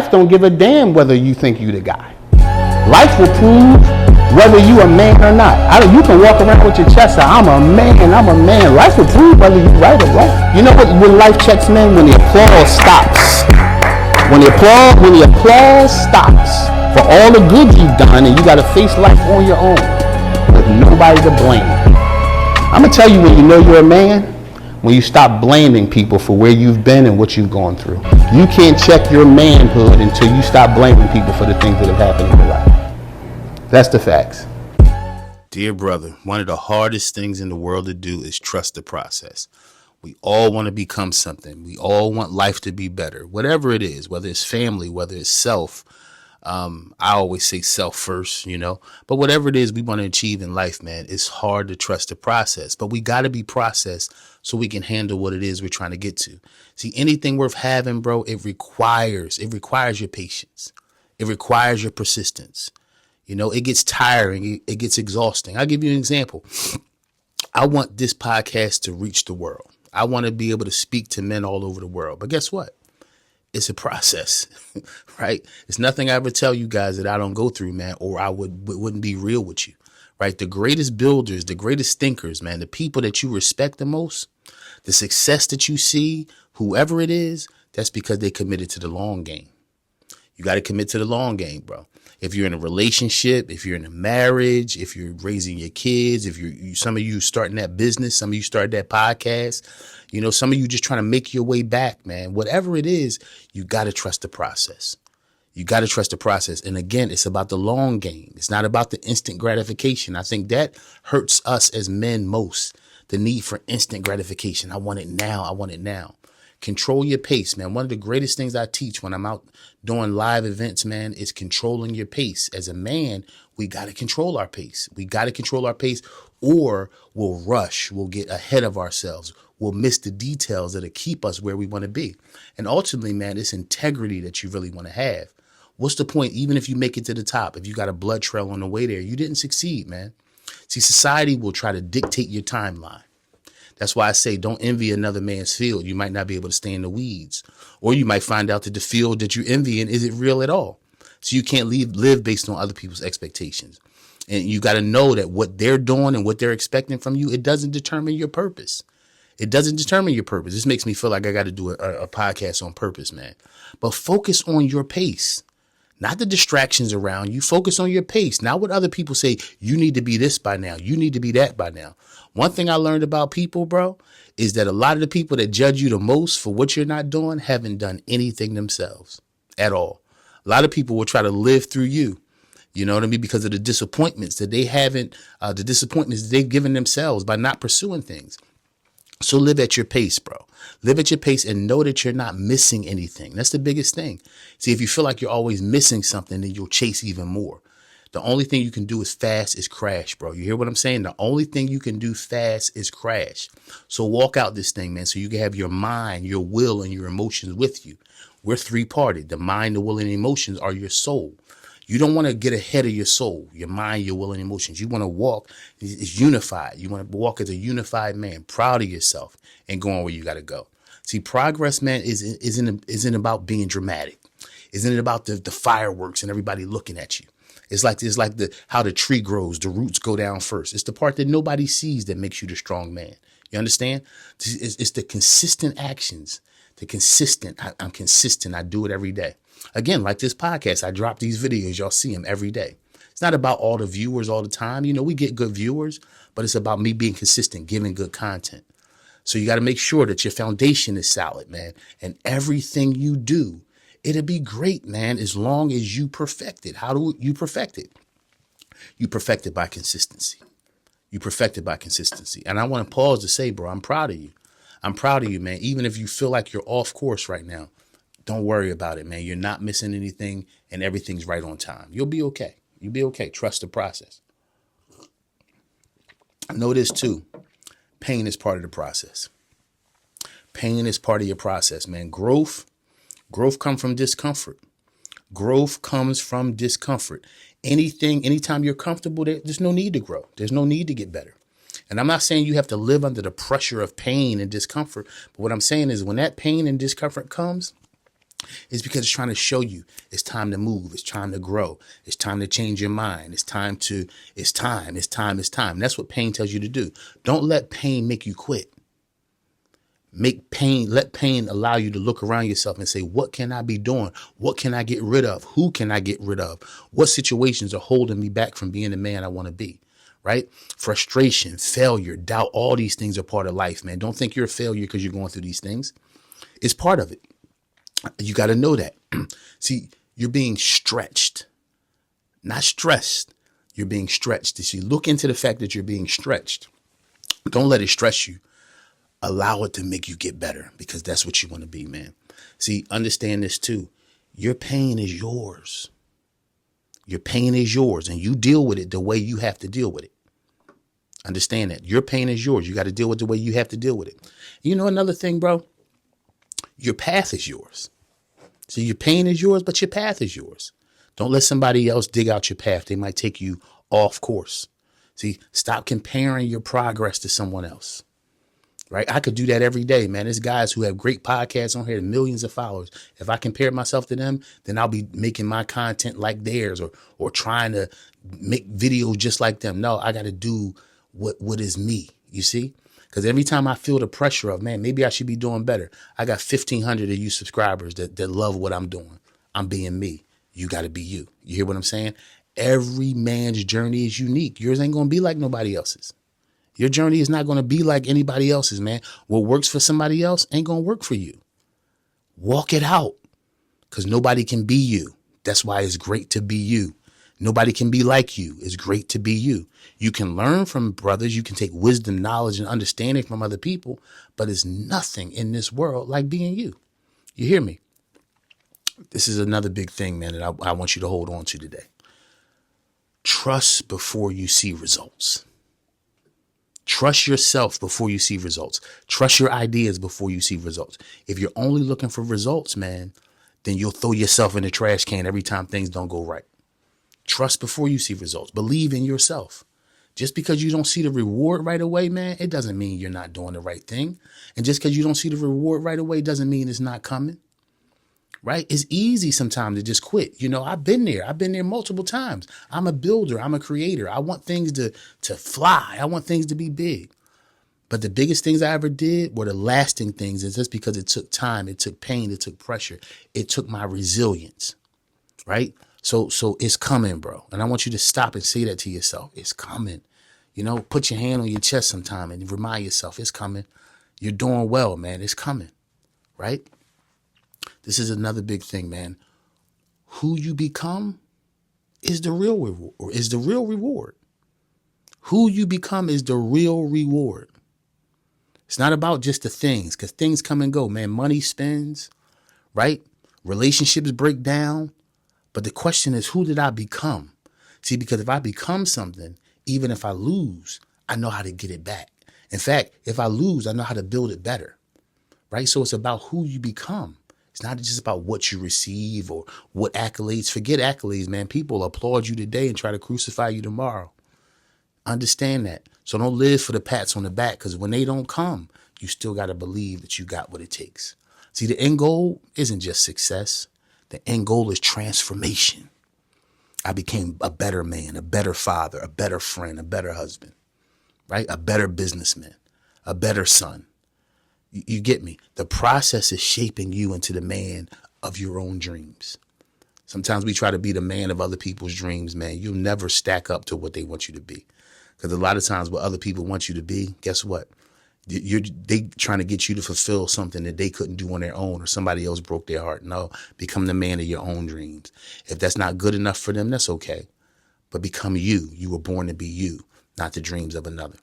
life don't give a damn whether you think you the guy. Life will prove whether you a man or not. You can walk around with your chest out, I'm a man. Life will prove whether you right or wrong. You know what? When life checks men, when the applause stops. When the applause stops for all the good you've done, and you got to face life on your own with nobody to blame. I'm going to tell you when you know you're a man, when you stop blaming people for where you've been and what you've gone through. You can't check your manhood until you stop blaming people for the things that have happened in your life. That's the facts. Dear brother, one of the hardest things in the world to do is trust the process. We all want to become something. We all want life to be better, whatever it is, whether it's family, whether it's self. I always say self first, but whatever it is we want to achieve in life, man, it's hard to trust the process, but we got to be processed so we can handle what it is we're trying to get to. See, anything worth having, bro, it requires your patience. It requires your persistence. It gets tiring. It gets exhausting. I'll give you an example. I want this podcast to reach the world. I want to be able to speak to men all over the world. But guess what? It's a process, right? It's nothing I ever tell you guys that I don't go through, man, or I wouldn't be real with you, right? The greatest builders, the greatest thinkers, man, the people that you respect the most, the success that you see, whoever it is, that's because they committed to the long game. You got to commit to the long game, bro. If you're in a relationship, if you're in a marriage, if you're raising your kids, if some of you starting that business, some of you started that podcast, some of you just trying to make your way back, man. Whatever it is, you got to trust the process. You got to trust the process. And again, it's about the long game. It's not about the instant gratification. I think that hurts us as men most. The need for instant gratification. I want it now. I want it now. Control your pace, man. One of the greatest things I teach when I'm out doing live events, man, is controlling your pace. As a man, we got to control our pace. We got to control our pace, or we'll rush. We'll get ahead of ourselves. We'll miss the details that'll keep us where we want to be. And ultimately, man, it's integrity that you really want to have. What's the point? Even if you make it to the top, if you got a blood trail on the way there, you didn't succeed, man. See, society will try to dictate your timeline. That's why I say don't envy another man's field. You might not be able to stay in the weeds, or you might find out that the field that you're envying isn't real at all. So you can't live based on other people's expectations. And you got to know that what they're doing and what they're expecting from you, it doesn't determine your purpose. It doesn't determine your purpose. This makes me feel like I got to do a podcast on purpose, man. But focus on your pace, not the distractions around you. Focus on your pace, not what other people say. You need to be this by now. You need to be that by now. One thing I learned about people, bro, is that a lot of the people that judge you the most for what you're not doing haven't done anything themselves at all. A lot of people will try to live through you. You know what I mean? Because of the disappointments that they haven't, the disappointments that they've given themselves by not pursuing things. So live at your pace, bro. Live at your pace and know that you're not missing anything. That's the biggest thing. See, if you feel like you're always missing something, then you'll chase even more. The only thing you can do is fast is crash, bro. You hear what I'm saying? The only thing you can do fast is crash. So walk out this thing, man, so you can have your mind, your will, and your emotions with you. We're three-parted. The mind, the will, and emotions are your soul. You don't want to get ahead of your soul, your mind, your will, and emotions. You want to walk is unified. You want to walk as a unified man, proud of yourself and going where you got to go. See, progress, man, isn't about being dramatic. Isn't it about the fireworks and everybody looking at you? It's like how the tree grows, the roots go down first. It's the part that nobody sees that makes you the strong man. You understand? It's the consistent actions, I'm consistent. I do it every day. Again, like this podcast, I drop these videos. Y'all see them every day. It's not about all the viewers all the time. We get good viewers, but it's about me being consistent, giving good content. So you got to make sure that your foundation is solid, man. And everything you do, it'll be great, man, as long as you perfect it. How do you perfect it? You perfect it by consistency. You perfect it by consistency. And I want to pause to say, bro, I'm proud of you. I'm proud of you, man. Even if you feel like you're off course right now, don't worry about it, man. You're not missing anything and everything's right on time. You'll be okay. You'll be okay. Trust the process. I know this too. Pain is part of the process. Pain is part of your process, man. Growth comes from discomfort. Growth comes from discomfort. Anytime you're comfortable, there's no need to grow. There's no need to get better. And I'm not saying you have to live under the pressure of pain and discomfort. But what I'm saying is when that pain and discomfort comes, It's because it's trying to show you it's time to move. It's time to grow. It's time to change your mind. It's time. That's what pain tells you to do. Don't let pain make you quit. Let pain allow you to look around yourself and say, what can I be doing? What can I get rid of? Who can I get rid of? What situations are holding me back from being the man I want to be? Right? Frustration, failure, doubt, all these things are part of life, man. Don't think you're a failure because you're going through these things. It's part of it. You got to know that. See, you're being stretched, not stressed. You're being stretched. See, look into the fact that you're being stretched. Don't let it stress you. Allow it to make you get better, because that's what you want to be, man. See, understand this too. Your pain is yours. Your pain is yours, and you deal with it the way you have to deal with it. Understand that. Your pain is yours. You got to deal with it the way you have to deal with it. You know, another thing, bro, your path is yours. See, your pain is yours, but your path is yours. Don't let somebody else dig out your path. They might take you off course. See, stop comparing your progress to someone else. Right? I could do that every day, man. There's guys who have great podcasts on here, millions of followers. If I compare myself to them, then I'll be making my content like theirs, or trying to make videos just like them. No, I got to do what is me, you see? Because every time I feel the pressure of, man, maybe I should be doing better. I got 1,500 of you subscribers that love what I'm doing. I'm being me. You got to be you. You hear what I'm saying? Every man's journey is unique. Yours ain't going to be like nobody else's. Your journey is not going to be like anybody else's, man. What works for somebody else ain't going to work for you. Walk it out, because nobody can be you. That's why it's great to be you. Nobody can be like you. It's great to be you. You can learn from brothers. You can take wisdom, knowledge, and understanding from other people, but it's nothing in this world like being you. You hear me? This is another big thing, man, that I want you to hold on to today. Trust before you see results. Trust yourself before you see results. Trust your ideas before you see results. If you're only looking for results, man, then you'll throw yourself in the trash can every time things don't go right. Trust before you see results. Believe in yourself. Just because you don't see the reward right away, man, it doesn't mean you're not doing the right thing. And just because you don't see the reward right away doesn't mean it's not coming. Right? It's easy sometimes to just quit. You know, I've been there. I've been there multiple times. I'm a builder. I'm a creator. I want things to fly. I want things to be big. But the biggest things I ever did were the lasting things. It's just because it took time. It took pain. It took pressure. It took my resilience. Right? So it's coming, bro. And I want you to stop and say that to yourself. It's coming. You know, put your hand on your chest sometime and remind yourself it's coming. You're doing well, man. It's coming. Right? This is another big thing, man. Who you become is the real reward. Who you become is the real reward. It's not about just the things, because things come and go, man. Money spends, right? Relationships break down. But the question is, who did I become? See, because if I become something, even if I lose, I know how to get it back. In fact, if I lose, I know how to build it better, right? So it's about who you become. It's not just about what you receive or what accolades. Forget accolades, man. People applaud you today and try to crucify you tomorrow. Understand that. So don't live for the pats on the back, because when they don't come, you still got to believe that you got what it takes. See, the end goal isn't just success. The end goal is transformation. I became a better man, a better father, a better friend, a better husband, right? A better businessman, a better son. You get me? The process is shaping you into the man of your own dreams. Sometimes we try to be the man of other people's dreams, man. You'll never stack up to what they want you to be. Because a lot of times what other people want you to be, guess what? They trying to get you to fulfill something that they couldn't do on their own, or somebody else broke their heart. No, become the man of your own dreams. If that's not good enough for them, that's okay. But become you. You were born to be you, not the dreams of another.